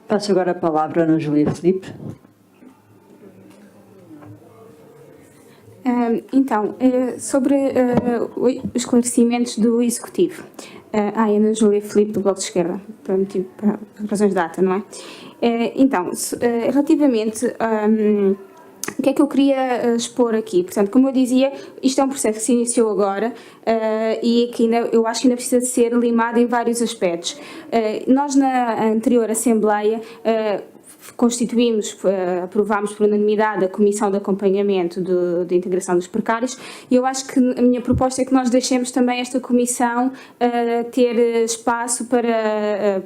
Passo agora a palavra à Ana Júlia Filipe. Sobre os esclarecimentos do Executivo. Ana Júlia Filipe, do Bloco de Esquerda, por razões de data, não é? Relativamente o que é que eu queria expor aqui? Portanto, como eu dizia, isto é um processo que se iniciou agora e que eu acho que ainda precisa de ser limado em vários aspectos. Nós, na anterior Assembleia, aprovámos por unanimidade a Comissão de Acompanhamento de Integração dos Precários e eu acho que a minha proposta é que nós deixemos também esta Comissão ter espaço para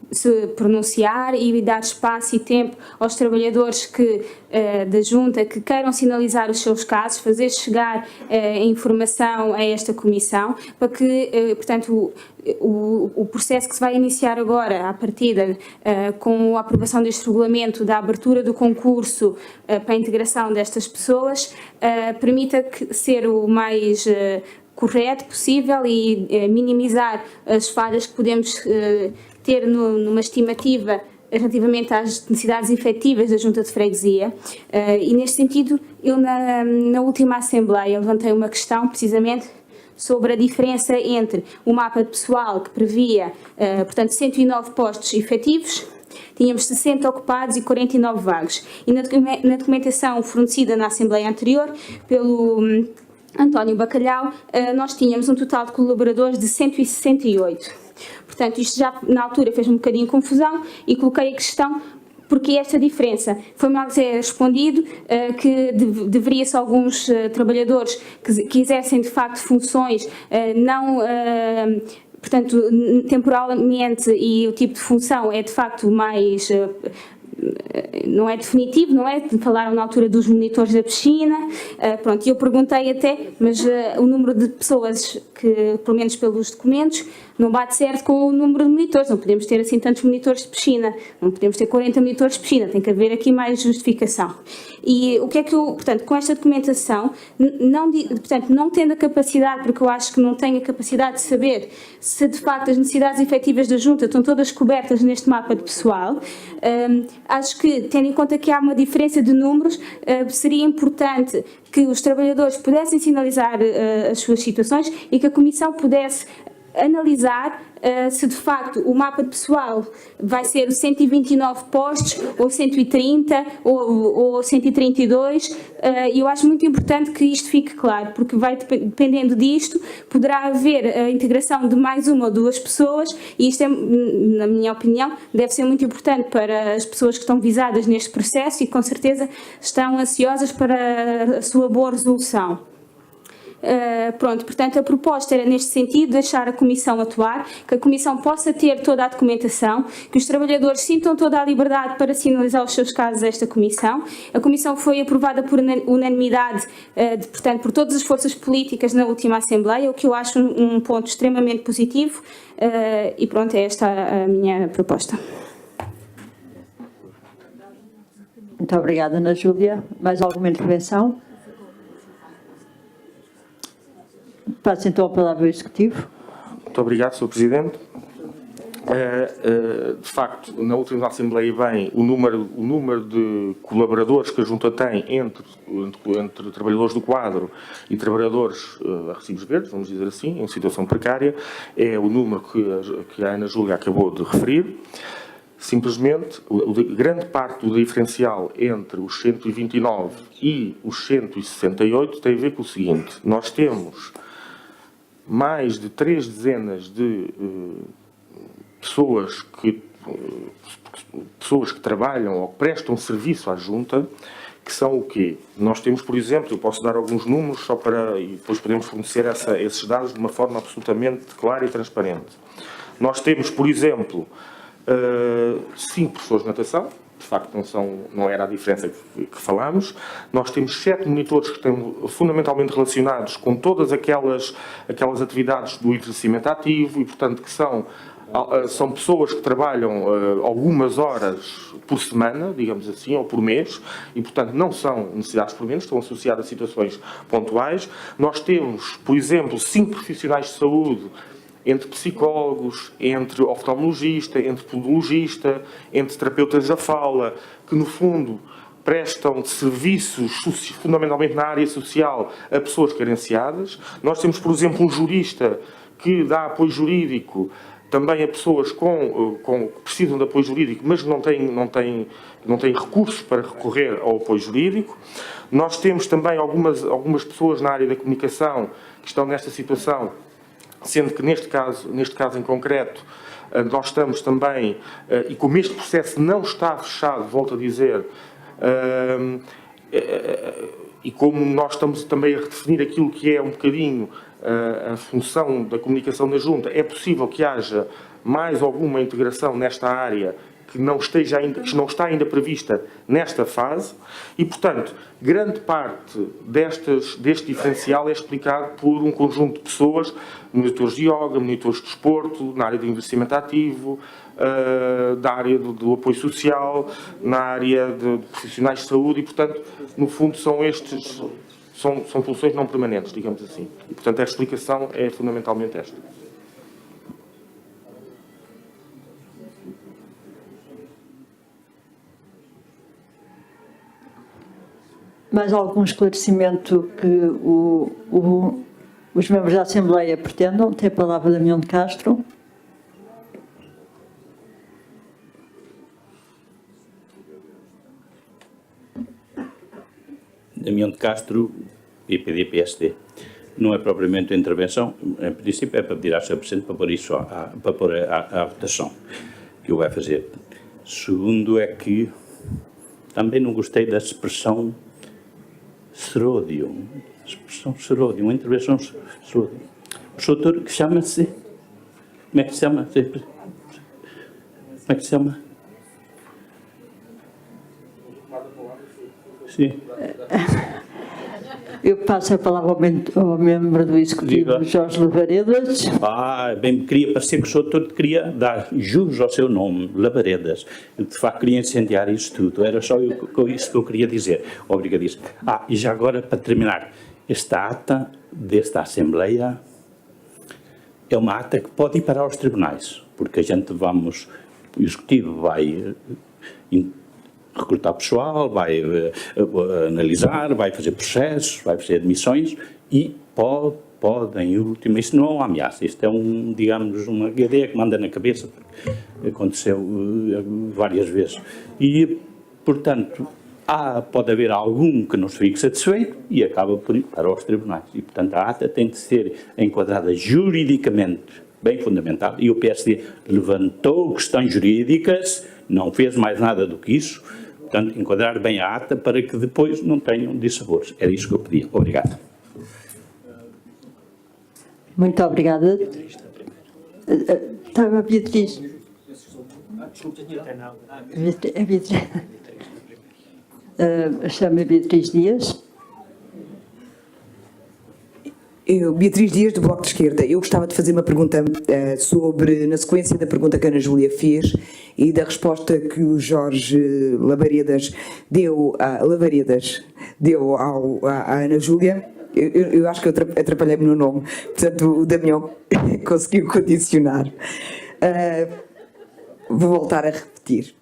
se pronunciar e dar espaço e tempo aos trabalhadores da Junta que queiram sinalizar os seus casos, fazer chegar a informação a esta Comissão, para que, portanto, o processo que se vai iniciar agora, à partida, com a aprovação deste regulamento, da abertura do concurso para a integração destas pessoas, permita ser o mais correto possível e minimizar as falhas que podemos ter numa estimativa relativamente às necessidades efetivas da Junta de Freguesia e neste sentido eu na última Assembleia levantei uma questão precisamente sobre a diferença entre o mapa de pessoal que previa, portanto, 109 postos efetivos, tínhamos 60 ocupados e 49 vagos e na documentação fornecida na Assembleia anterior pelo António Bacalhau, nós tínhamos um total de colaboradores de 168. Portanto, isto já na altura fez um bocadinho de confusão e coloquei a questão porque esta diferença foi-me respondido que deveria-se alguns trabalhadores que exercem de facto funções portanto, temporalmente e o tipo de função é de facto mais não é definitivo, não é? Falaram na altura dos monitores da piscina, pronto, e eu perguntei até, mas o número de pessoas que, pelo menos pelos documentos, não bate certo com o número de monitores, não podemos ter assim tantos monitores de piscina, não podemos ter 40 monitores de piscina, tem que haver aqui mais justificação. E o que é que eu, portanto, com esta documentação, não tendo a capacidade, porque eu acho que não tenho a capacidade de saber se de facto as necessidades efetivas da Junta estão todas cobertas neste mapa de pessoal, acho que, tendo em conta que há uma diferença de números, seria importante que os trabalhadores pudessem sinalizar as suas situações e que a Comissão pudesse analisar se de facto o mapa de pessoal vai ser 129 postos ou 130 ou 132 e eu acho muito importante que isto fique claro, porque dependendo disto poderá haver a integração de mais uma ou duas pessoas e isto é, na minha opinião, deve ser muito importante para as pessoas que estão visadas neste processo e com certeza estão ansiosas para a sua boa resolução. Pronto, portanto a proposta era neste sentido deixar a Comissão atuar, que a Comissão possa ter toda a documentação, que os trabalhadores sintam toda a liberdade para sinalizar os seus casos a esta Comissão. A Comissão foi aprovada por unanimidade, portanto por todas as forças políticas na última Assembleia, o que eu acho um ponto extremamente positivo e pronto, é esta a minha proposta. Muito obrigada, Ana Júlia. Mais alguma intervenção? Passo então a palavra ao Executivo. Muito obrigado, Sr. Presidente. De facto, na última Assembleia bem o número de colaboradores que a Junta tem entre trabalhadores do quadro e trabalhadores a recibos verdes, vamos dizer assim, em situação precária, é o número que a Ana Júlia acabou de referir. Simplesmente, grande parte do diferencial entre os 129 e os 168 tem a ver com o seguinte: nós temos mais de 3 dezenas de pessoas que trabalham ou que prestam serviço à Junta, que são o quê? Nós temos, por exemplo, eu posso dar alguns números só para, e depois podemos fornecer esses dados de uma forma absolutamente clara e transparente. Nós temos, por exemplo, 5 professores de natação, de facto não era a diferença que falámos. Nós temos 7 monitores que estão fundamentalmente relacionados com todas aquelas atividades do envelhecimento ativo e, portanto, que são pessoas que trabalham algumas horas por semana, digamos assim, ou por mês, e, portanto, não são necessidades por menos, estão associadas a situações pontuais. Nós temos, por exemplo, 5 profissionais de saúde entre psicólogos, entre oftalmologista, entre podologista, entre terapeutas da fala, que no fundo prestam serviços fundamentalmente na área social a pessoas carenciadas. Nós temos, por exemplo, um jurista que dá apoio jurídico também a pessoas que precisam de apoio jurídico, mas não têm recursos para recorrer ao apoio jurídico. Nós temos também algumas pessoas na área da comunicação que estão nesta situação, sendo que neste caso em concreto, nós estamos também, e como este processo não está fechado, volto a dizer, e como nós estamos também a redefinir aquilo que é um bocadinho a função da comunicação na Junta, é possível que haja mais alguma integração nesta área que não está ainda prevista nesta fase e, portanto, grande parte deste diferencial é explicado por um conjunto de pessoas, monitores de yoga, monitores de desporto, na área do investimento ativo, da área do apoio social, na área de profissionais de saúde e, portanto, no fundo são funções não permanentes, digamos assim. E, portanto, a explicação é fundamentalmente esta. Mais algum esclarecimento que os membros da Assembleia pretendam? Tem a palavra Damião de Castro. Damião de Castro, IPD-PSD. Não é propriamente uma intervenção, em princípio é para pedir à Sra. Presidente para pôr isso para pôr à votação que o vai fazer. Segundo é que também não gostei da expressão seródio, uma intervenção seródio. O doutor que chama-se, como é que se chama? Sim. Eu passo a palavra ao membro do Executivo, Jorge Lavaredas. Bem me queria parecer que o doutor queria dar jus ao seu nome, Lavaredas. De facto, queria incendiar isso tudo. Era só isso que eu queria dizer. Obrigadíssimo. E já agora, para terminar, esta ata desta Assembleia é uma ata que pode ir para os tribunais, porque o Executivo vai recrutar pessoal, vai analisar, vai fazer processos, vai fazer admissões e podem, em último, isso não é uma ameaça, isto é digamos, uma ideia que manda na cabeça, porque aconteceu várias vezes. E, portanto, pode haver algum que não fique satisfeito e acaba por ir para os tribunais. E, portanto, a ata tem de ser enquadrada juridicamente bem fundamentada e o PSD levantou questões jurídicas, não fez mais nada do que isso. Portanto, enquadrar bem a ata para que depois não tenham dissabores. Era isso que eu pedia. Obrigado. Muito obrigada. Estava a Beatriz. Chama Beatriz Dias. Beatriz Dias, do Bloco de Esquerda. Eu gostava de fazer uma pergunta na sequência da pergunta que a Ana Júlia fez e da resposta que o Jorge Lavaredas deu à Ana Júlia. Eu acho que eu atrapalhei-me no nome, portanto o Damião conseguiu condicionar. Vou voltar a repetir.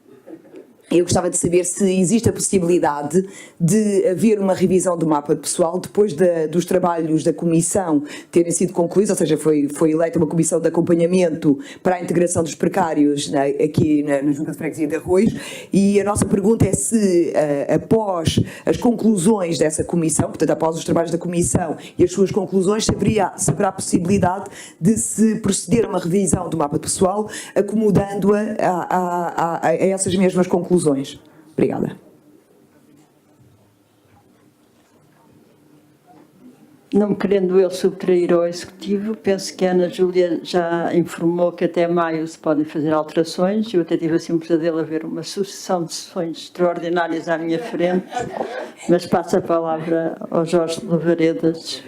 Eu gostava de saber se existe a possibilidade de haver uma revisão do mapa de pessoal depois dos trabalhos da comissão terem sido concluídos, ou seja, foi eleita uma comissão de acompanhamento para a integração dos precários aqui na Junta de Freguesia de Arroios, e a nossa pergunta é se após as conclusões dessa comissão, portanto após os trabalhos da comissão e as suas conclusões, se haverá a possibilidade de se proceder a uma revisão do mapa de pessoal acomodando-a a essas mesmas conclusões. Obrigada. Não me querendo eu subtrair ao Executivo, penso que a Ana Júlia já informou que até maio se podem fazer alterações. Eu até tive assim um pesadelo a ver uma sucessão de sessões extraordinárias à minha frente, mas passo a palavra ao Jorge Lavaredas.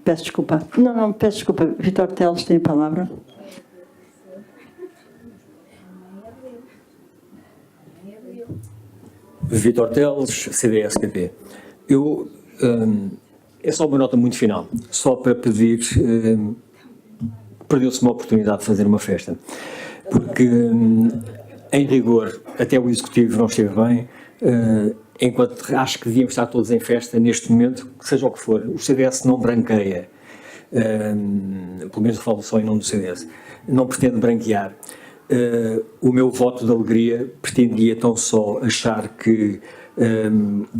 Peço desculpa. Não, peço desculpa. Vítor Teles tem a palavra. Vítor Teles, CDS-PP. Eu É só uma nota muito final, só para pedir, perdeu-se uma oportunidade de fazer uma festa, porque em rigor até o Executivo não esteve bem, enquanto acho que devíamos estar todos em festa neste momento, seja o que for, o CDS não branqueia, pelo menos eu falo só em nome do CDS, não pretende branquear. O meu voto de alegria pretendia tão só achar que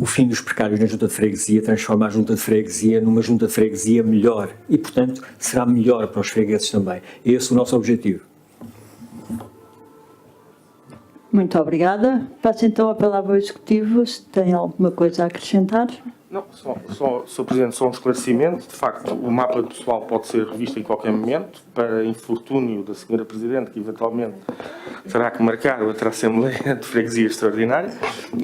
o fim dos precários na Junta de Freguesia transforma a Junta de Freguesia numa Junta de Freguesia melhor e, portanto, será melhor para os fregueses também. É esse o nosso objetivo. Muito obrigada. Passo então a palavra ao Executivo, se tem alguma coisa a acrescentar. Não, Sr. Presidente, só um esclarecimento. De facto, o mapa pessoal pode ser revisto em qualquer momento, para infortúnio da Sra. Presidente, que eventualmente terá que marcar outra Assembleia de Freguesia Extraordinária,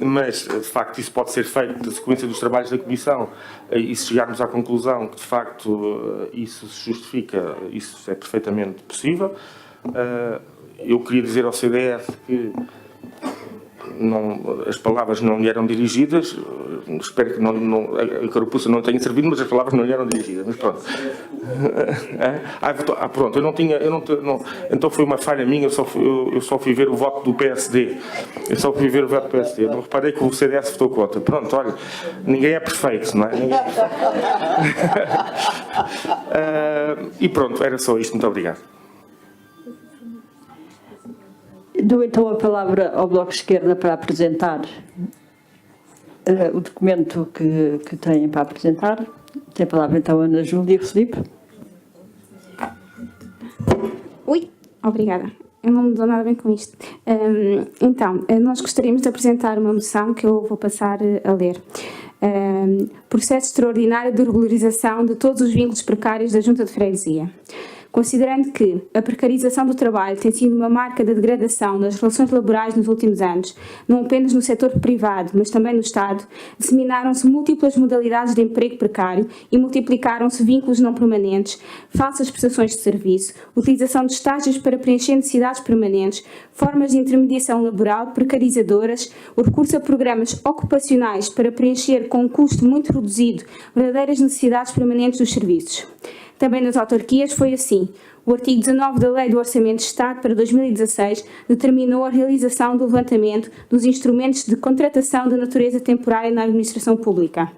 mas, de facto, isso pode ser feito na sequência dos trabalhos da Comissão e se chegarmos à conclusão que, de facto, isso se justifica, isso é perfeitamente possível. Eu queria dizer ao CDS que as palavras não lhe eram dirigidas, espero que a carapuça não tenha servido, mas as palavras não lhe eram dirigidas, mas pronto. Pronto, então foi uma falha minha, eu só fui ver o voto do PSD, eu não reparei que o CDS votou contra. Pronto, olha, ninguém é perfeito, não é? E pronto, era só isto, muito obrigado. Dou então a palavra ao Bloco de Esquerda para apresentar o documento que têm para apresentar. Tem a palavra então a Ana Júlia e Filipe. Ui, obrigada. Eu não me dou nada bem com isto. Então, nós gostaríamos de apresentar uma moção que eu vou passar a ler. Processo extraordinário de regularização de todos os vínculos precários da Junta de Freguesia. Considerando que a precarização do trabalho tem sido uma marca da degradação das relações laborais nos últimos anos, não apenas no setor privado, mas também no Estado, disseminaram-se múltiplas modalidades de emprego precário e multiplicaram-se vínculos não permanentes, falsas prestações de serviço, utilização de estágios para preencher necessidades permanentes, formas de intermediação laboral precarizadoras, o recurso a programas ocupacionais para preencher com um custo muito reduzido verdadeiras necessidades permanentes dos serviços. Também nas autarquias foi assim. O artigo 19 da Lei do Orçamento de Estado para 2016 determinou a realização do levantamento dos instrumentos de contratação de natureza temporária na administração pública.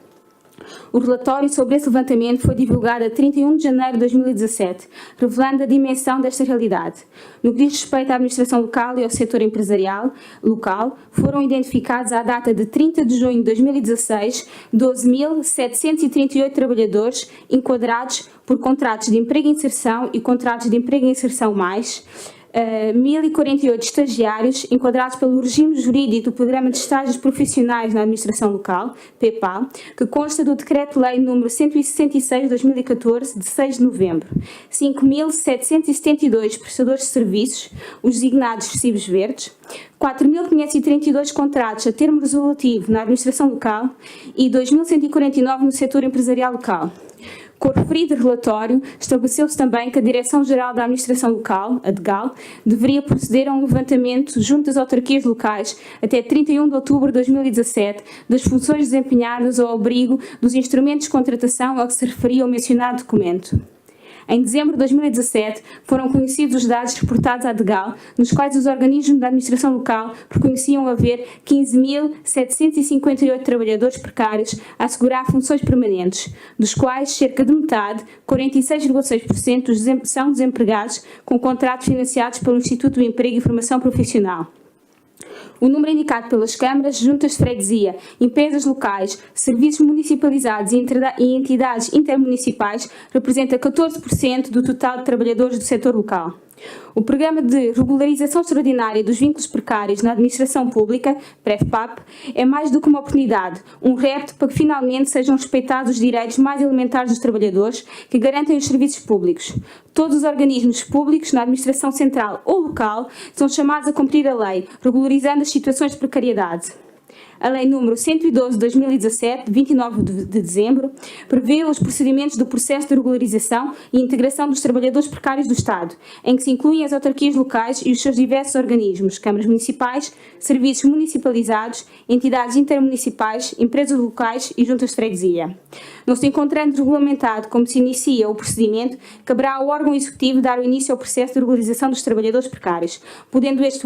O relatório sobre esse levantamento foi divulgado a 31 de janeiro de 2017, revelando a dimensão desta realidade. No que diz respeito à administração local e ao setor empresarial local, foram identificados à data de 30 de junho de 2016 12.738 trabalhadores enquadrados por contratos de emprego e inserção e contratos de emprego e inserção mais, 1.048 estagiários enquadrados pelo regime jurídico do Programa de Estágios Profissionais na Administração Local, PEPAL, que consta do Decreto-Lei nº 166 de 2014, de 6 de novembro. 5.772 prestadores de serviços, os designados recibos verdes, 4.532 contratos a termo resolutivo na Administração Local e 2.149 no setor empresarial local. Com o referido relatório, estabeleceu-se também que a Direção-Geral da Administração Local, a DGAL, deveria proceder a um levantamento junto das autarquias locais até 31 de outubro de 2017 das funções desempenhadas ao abrigo dos instrumentos de contratação a que se referia o mencionado documento. Em dezembro de 2017, foram conhecidos os dados reportados à DGAL, nos quais os organismos da administração local reconheciam haver 15.758 trabalhadores precários a assegurar funções permanentes, dos quais cerca de metade, 46,6%, são desempregados com contratos financiados pelo Instituto do Emprego e Formação Profissional. O número indicado pelas câmaras, juntas de freguesia, empresas locais, serviços municipalizados e entidades intermunicipais representa 14% do total de trabalhadores do setor local. O Programa de Regularização Extraordinária dos Vínculos Precários na Administração Pública, PREVPAP, é mais do que uma oportunidade, um repto para que finalmente sejam respeitados os direitos mais elementares dos trabalhadores que garantem os serviços públicos. Todos os organismos públicos na administração central ou local são chamados a cumprir a lei, regularizando as situações de precariedade. A Lei número 112 de 2017, de 29 de dezembro, prevê os procedimentos do processo de regularização e integração dos trabalhadores precários do Estado, em que se incluem as autarquias locais e os seus diversos organismos, câmaras municipais, serviços municipalizados, entidades intermunicipais, empresas locais e juntas de freguesia. Não se encontrando regulamentado como se inicia o procedimento, caberá ao órgão executivo dar o início ao processo de regularização dos trabalhadores precários, podendo este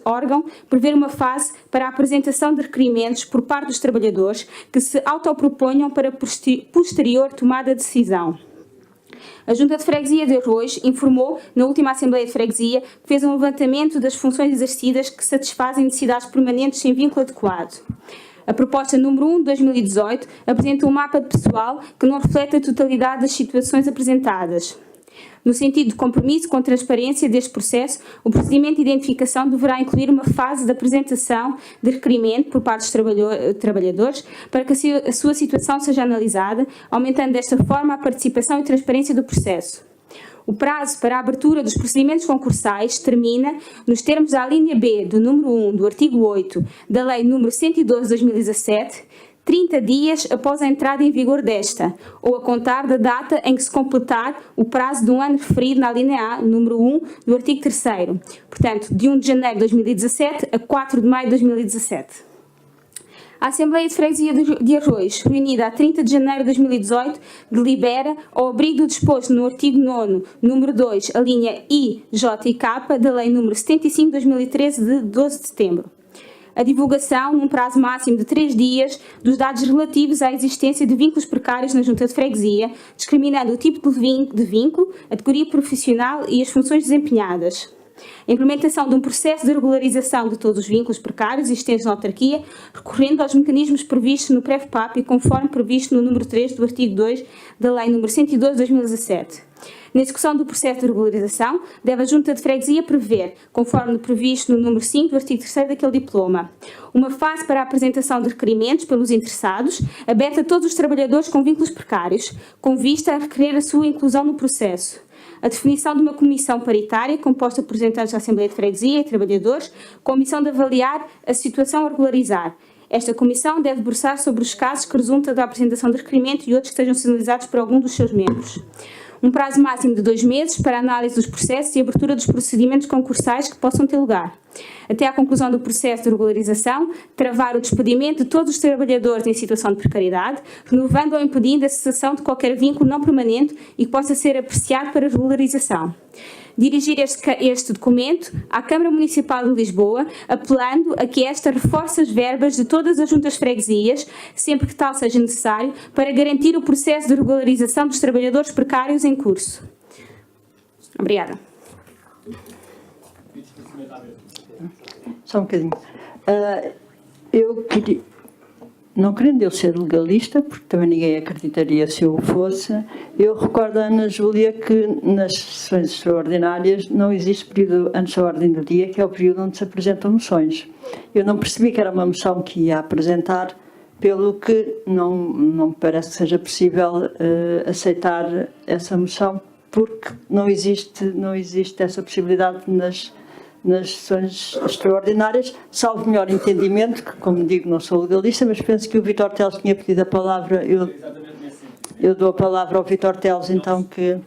órgão prever uma fase para a apresentação de requerimentos por parte dos trabalhadores que se autoproponham para posterior tomada de decisão. A Junta de Freguesia de Arroz informou, na última Assembleia de Freguesia, que fez um levantamento das funções exercidas que satisfazem necessidades permanentes sem vínculo adequado. A proposta número 1 de 2018 apresenta um mapa de pessoal que não reflete a totalidade das situações apresentadas. No sentido de compromisso com a transparência deste processo, o procedimento de identificação deverá incluir uma fase de apresentação de requerimento por parte dos trabalhadores para que a sua situação seja analisada, aumentando desta forma a participação e transparência do processo. O prazo para a abertura dos procedimentos concursais termina, nos termos da alínea B do número 1 do artigo 8 da Lei número 112 de 2017, 30 dias após a entrada em vigor desta, ou a contar da data em que se completar o prazo de um ano referido na alínea A, número 1 do artigo 3º, portanto, de 1 de janeiro de 2017 a 4 de maio de 2017. A Assembleia de Freguesia de Arroz, reunida a 30 de janeiro de 2018, delibera, ao abrigo do disposto no artigo 9º, número 2, a linha I, J e K da Lei número 75 de 2013, de 12 de setembro. A divulgação, num prazo máximo de 3 dias, dos dados relativos à existência de vínculos precários na Junta de Freguesia, discriminando o tipo de vínculo, a categoria profissional e as funções desempenhadas. A implementação de um processo de regularização de todos os vínculos precários existentes na autarquia, recorrendo aos mecanismos previstos no PREV-PAP e conforme previsto no número 3 do artigo 2 da Lei nº 112 de 2017. Na execução do processo de regularização, deve a Junta de Freguesia prever, conforme previsto no número 5 do artigo 3º daquele diploma, uma fase para a apresentação de requerimentos pelos interessados, aberta a todos os trabalhadores com vínculos precários, com vista a requerer a sua inclusão no processo. A definição de uma comissão paritária, composta por representantes da Assembleia de Freguesia e trabalhadores, com a missão de avaliar a situação a regularizar. Esta comissão deve debruçar sobre os casos que resultam da apresentação de requerimento e outros que sejam sinalizados por algum dos seus membros. Um prazo máximo de 2 meses para a análise dos processos e abertura dos procedimentos concursais que possam ter lugar. Até à conclusão do processo de regularização, travar o despedimento de todos os trabalhadores em situação de precariedade, renovando ou impedindo a cessação de qualquer vínculo não permanente e que possa ser apreciado para regularização. Dirigir este documento à Câmara Municipal de Lisboa, apelando a que esta reforce as verbas de todas as juntas freguesias, sempre que tal seja necessário, para garantir o processo de regularização dos trabalhadores precários em curso. Obrigada. Só um bocadinho. Eu queria, não querendo eu ser legalista, porque também ninguém acreditaria se eu o fosse, eu recordo a Ana Júlia que nas sessões extraordinárias não existe período antes da ordem do dia, que é o período onde se apresentam moções. Eu não percebi que era uma moção que ia apresentar, pelo que não me parece que seja possível aceitar essa moção, porque não existe essa possibilidade nas sessões extraordinárias, salvo melhor entendimento, que, como digo, não sou legalista, mas penso que o Vítor Teles tinha pedido a palavra. Eu dou a palavra ao Vítor Teles, então, que...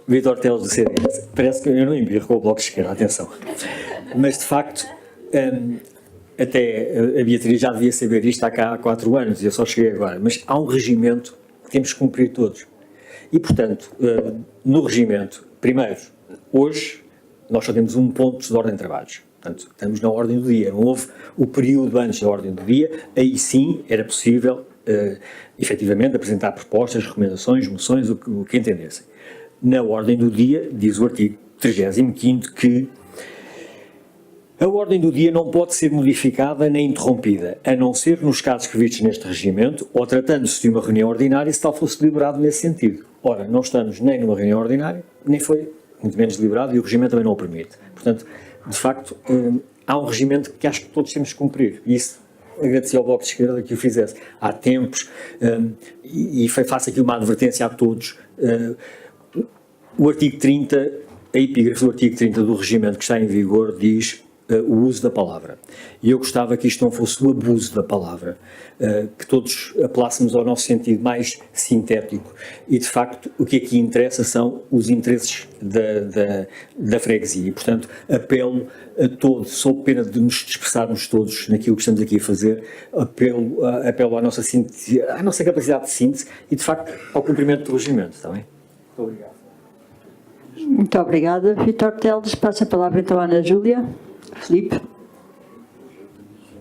Vítor Teles do CDS. Parece que eu não embirro com o Bloco de Esquerda, atenção. Mas, de facto, até a Beatriz já devia saber isto há 4 anos, e eu só cheguei agora, mas há um regimento que temos que cumprir todos. E, portanto, no regimento, primeiro, hoje, nós só temos um ponto de ordem de trabalhos. Portanto, estamos na ordem do dia. Não houve o período antes da ordem do dia. Aí sim era possível, efetivamente, apresentar propostas, recomendações, moções, o que entendessem. Na ordem do dia, diz o artigo 35º que a ordem do dia não pode ser modificada nem interrompida, a não ser nos casos previstos neste regimento ou tratando-se de uma reunião ordinária, se tal fosse deliberado nesse sentido. Ora, não estamos nem numa reunião ordinária, nem foi, muito menos deliberado, e o regimento também não o permite. Portanto, de facto, há um regimento que acho que todos temos que cumprir. E isso agradecia ao Bloco de Esquerda que o fizesse. Há tempos, e faço aqui uma advertência a todos, o artigo 30 a epígrafe do artigo 30 do regimento que está em vigor diz o uso da palavra. E eu gostava que isto não fosse o abuso da palavra, que todos apelássemos ao nosso sentido mais sintético. E, de facto, o que aqui interessa são os interesses da freguesia. E, portanto, apelo a todos, sob pena de nos dispersarmos todos naquilo que estamos aqui a fazer, apelo à nossa síntese, à nossa capacidade de síntese e, de facto, ao cumprimento do regimento. Está bem? Muito obrigado. Muito obrigada. Vítor Teles, passa a palavra então à Ana Júlia. Filipe.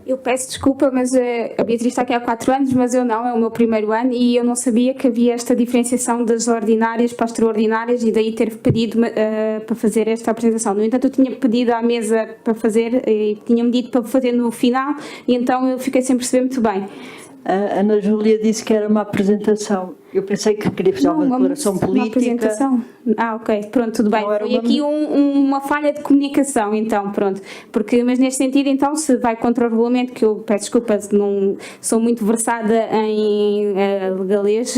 Eu peço desculpa, mas a Beatriz está aqui há 4 anos, mas eu não, é o meu primeiro ano e eu não sabia que havia esta diferenciação das ordinárias para as extraordinárias e daí ter pedido para fazer esta apresentação. No entanto, eu tinha pedido à mesa para fazer e tinha-me dito para fazer no final e então eu fiquei sem perceber muito bem. A Ana Júlia disse que era uma apresentação. Eu pensei que queria fazer uma declaração política. Uma apresentação? Ok, pronto, tudo bem. Foi aqui uma falha de comunicação, então, pronto. Mas neste sentido, então, se vai contra o regulamento, que eu peço desculpa, não sou muito versada em legalês,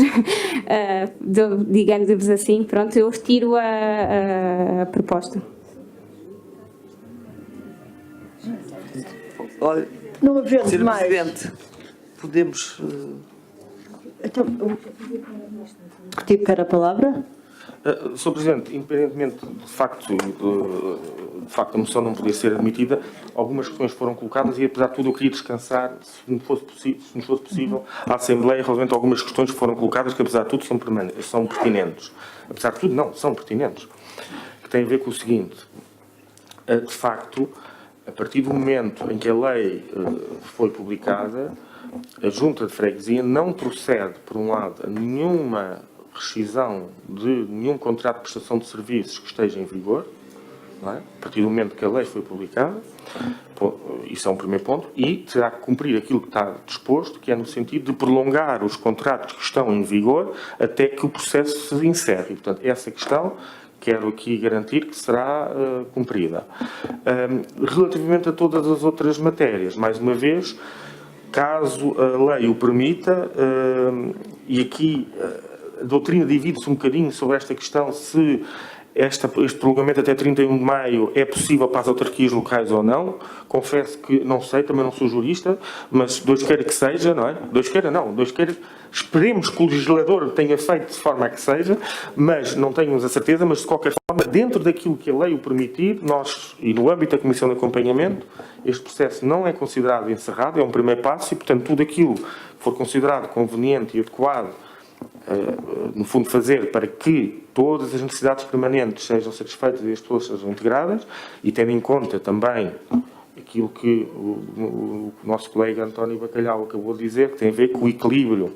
digamos assim, pronto, eu retiro a proposta. Olha, Não havendo Sr. mais. Presidente, podemos... Então, retiro a palavra. Sr. Presidente, independentemente de facto a moção não poder ser admitida, algumas questões foram colocadas e, apesar de tudo, eu queria descansar, se nos fosse possível, à Assembleia, relativamente a algumas questões que foram colocadas, que, apesar de tudo, são pertinentes. Apesar de tudo, não, são pertinentes. Que tem a ver com o seguinte: de facto, a partir do momento em que a lei foi publicada, a Junta de Freguesia não procede, por um lado, a nenhuma rescisão de nenhum contrato de prestação de serviços que esteja em vigor, não é? A partir do momento que a lei foi publicada, isso é um primeiro ponto, e terá que cumprir aquilo que está disposto, que é no sentido de prolongar os contratos que estão em vigor até que o processo se encerre. E, portanto, essa questão quero aqui garantir que será cumprida. Relativamente a todas as outras matérias, mais uma vez, caso a lei o permita, e aqui a doutrina divide-se um bocadinho sobre esta questão, se este prolongamento até 31 de maio é possível para as autarquias locais ou não. Confesso que não sei, também não sou jurista, mas Deus queira que seja, não é? Deus queira, esperemos que o legislador tenha feito de forma a que seja, mas não tenho a certeza, mas de qualquer forma, dentro daquilo que a lei o permitir, nós, e no âmbito da Comissão de Acompanhamento, este processo não é considerado encerrado, é um primeiro passo e, portanto, tudo aquilo que for considerado conveniente e adequado, no fundo, fazer para que todas as necessidades permanentes sejam satisfeitas e as pessoas sejam integradas, e tendo em conta também aquilo que o nosso colega António Bacalhau acabou de dizer, que tem a ver com o equilíbrio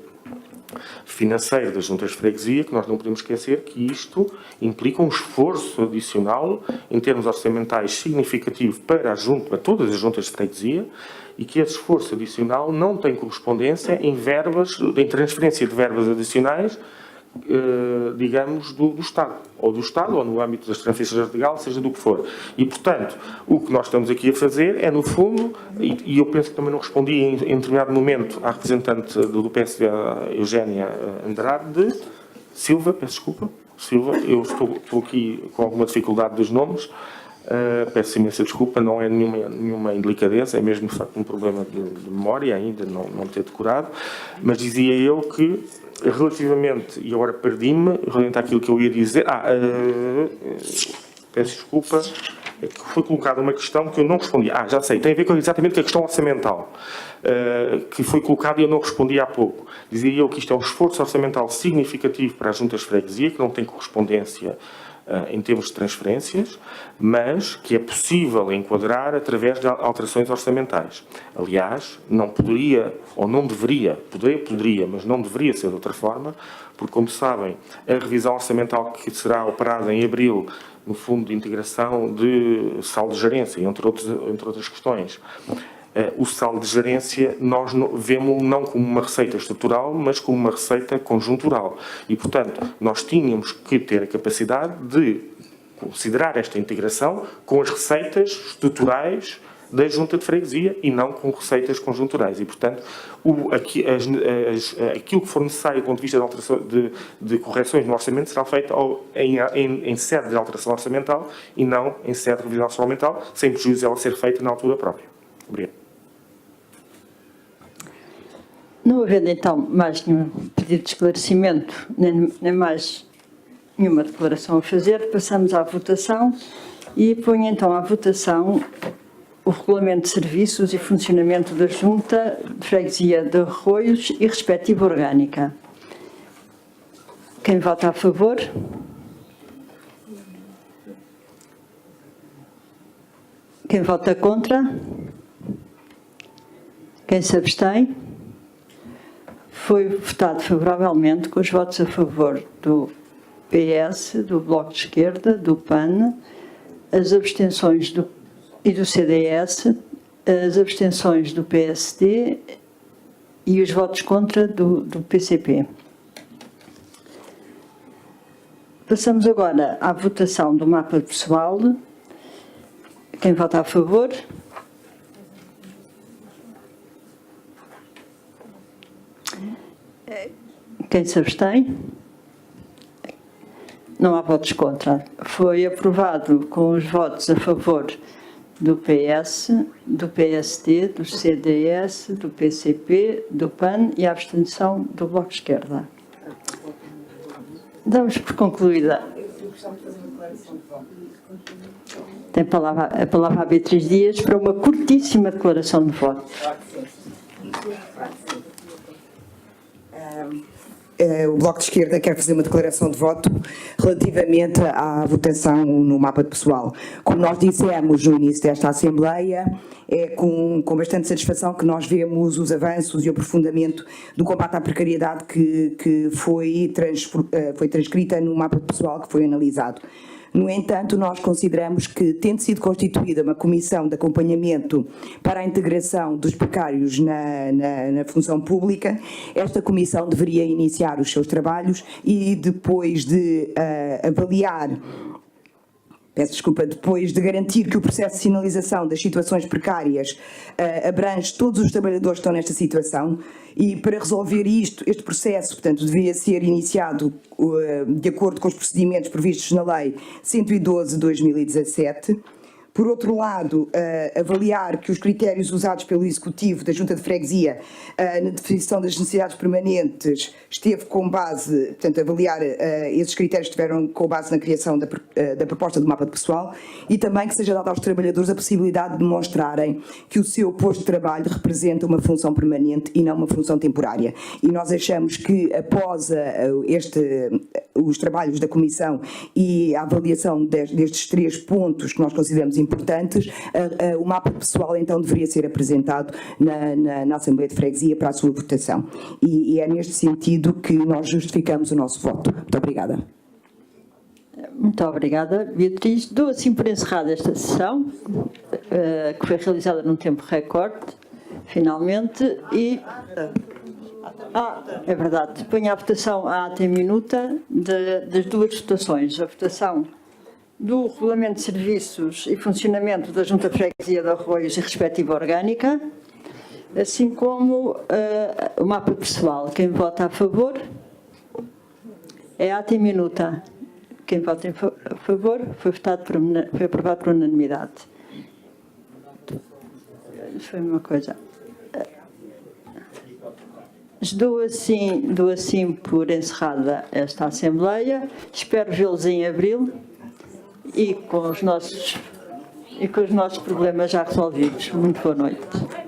financeiro das juntas de freguesia, que nós não podemos esquecer que isto implica um esforço adicional em termos orçamentais significativo para todas as juntas de freguesia, e que esse esforço adicional não tem correspondência em transferência de verbas adicionais, digamos, do Estado, ou no âmbito das transferências legais, seja do que for. E, portanto, o que nós estamos aqui a fazer é, no fundo, e eu penso que também não respondi em determinado momento à representante do PSD, a Eugénia Andrade Silva, peço desculpa, Silva, eu estou aqui com alguma dificuldade dos nomes, peço imensa desculpa, não é nenhuma indelicadeza, é mesmo, de facto, um problema de memória ainda, não ter decorado, mas dizia eu que, relativamente, e agora perdi-me, relativamente àquilo que eu ia dizer, peço desculpa, é que foi colocada uma questão que eu não respondi. Já sei, tem a ver exatamente com a questão orçamental, que foi colocada e eu não respondi há pouco. Dizia eu que isto é um esforço orçamental significativo para as juntas de freguesia, que não tem correspondência em termos de transferências, mas que é possível enquadrar através de alterações orçamentais. Aliás, não poderia, ou não deveria, poderia, mas não deveria ser de outra forma, porque, como sabem, a revisão orçamental que será operada em abril no Fundo de Integração de Saldo de Gerência, entre outras questões, o saldo de gerência nós vemos não como uma receita estrutural, mas como uma receita conjuntural. E, portanto, nós tínhamos que ter a capacidade de considerar esta integração com as receitas estruturais da junta de freguesia e não com receitas conjunturais. E, portanto, aquilo que for necessário do ponto de vista de, alteração, de correções no orçamento será feito em sede de alteração orçamental e não em sede de revisão orçamental, sem prejuízo dela ser feita na altura própria. Obrigado. Não havendo então mais nenhum pedido de esclarecimento, nem mais nenhuma declaração a fazer, passamos à votação e ponho então à votação o Regulamento de Serviços e Funcionamento da Junta de Freguesia de Arroios e respectiva orgânica. Quem vota a favor? Quem vota contra? Quem se abstém? Foi votado favoravelmente com os votos a favor do PS, do Bloco de Esquerda, do PAN, as abstenções e do CDS, as abstenções do PSD e os votos contra do PCP. Passamos agora à votação do mapa pessoal. Quem vota a favor? Quem se abstém? Não há votos contra. Foi aprovado com os votos a favor do PS, do PSD, do CDS, do PCP, do PAN e a abstenção do Bloco de Esquerda. Damos por concluída. Tem a palavra a Beatriz Dias para uma curtíssima declaração de voto. O Bloco de Esquerda quer fazer uma declaração de voto relativamente à votação no mapa de pessoal. Como nós dissemos no início desta Assembleia, é com bastante satisfação que nós vemos os avanços e o aprofundamento do combate à precariedade que foi transcrita no mapa de pessoal que foi analisado. No entanto, nós consideramos que, tendo sido constituída uma comissão de acompanhamento para a integração dos precários na função pública, esta comissão deveria iniciar os seus trabalhos e depois de avaliar, depois de garantir que o processo de sinalização das situações precárias abrange todos os trabalhadores que estão nesta situação, e para resolver este processo, portanto, deveria ser iniciado de acordo com os procedimentos previstos na Lei 112 de 2017. Por outro lado, avaliar que os critérios usados pelo Executivo da Junta de Freguesia na definição das necessidades permanentes esteve com base, portanto, avaliar esses critérios estiveram com base na criação da proposta do mapa de pessoal, e também que seja dada aos trabalhadores a possibilidade de demonstrarem que o seu posto de trabalho representa uma função permanente e não uma função temporária. E nós achamos que após os trabalhos da Comissão e a avaliação destes 3 pontos que nós consideramos importantes, o mapa pessoal então deveria ser apresentado na Assembleia de Freguesia para a sua votação. E é neste sentido que nós justificamos o nosso voto. Muito obrigada. Muito obrigada, Beatriz. Dou assim por encerrada esta sessão, que foi realizada num tempo recorde, finalmente, e... é verdade, ponho à votação a ata em minuta das 2 votações. A votação do Regulamento de Serviços e Funcionamento da Junta de Freguesia de Arroios e respectiva orgânica, assim como o mapa pessoal. Quem vota a favor? É ata em minuta. Quem vota a favor foi aprovado por unanimidade. Foi uma coisa. Dou assim por encerrada esta Assembleia. Espero vê-los em abril e com os nossos problemas já resolvidos. Muito boa noite.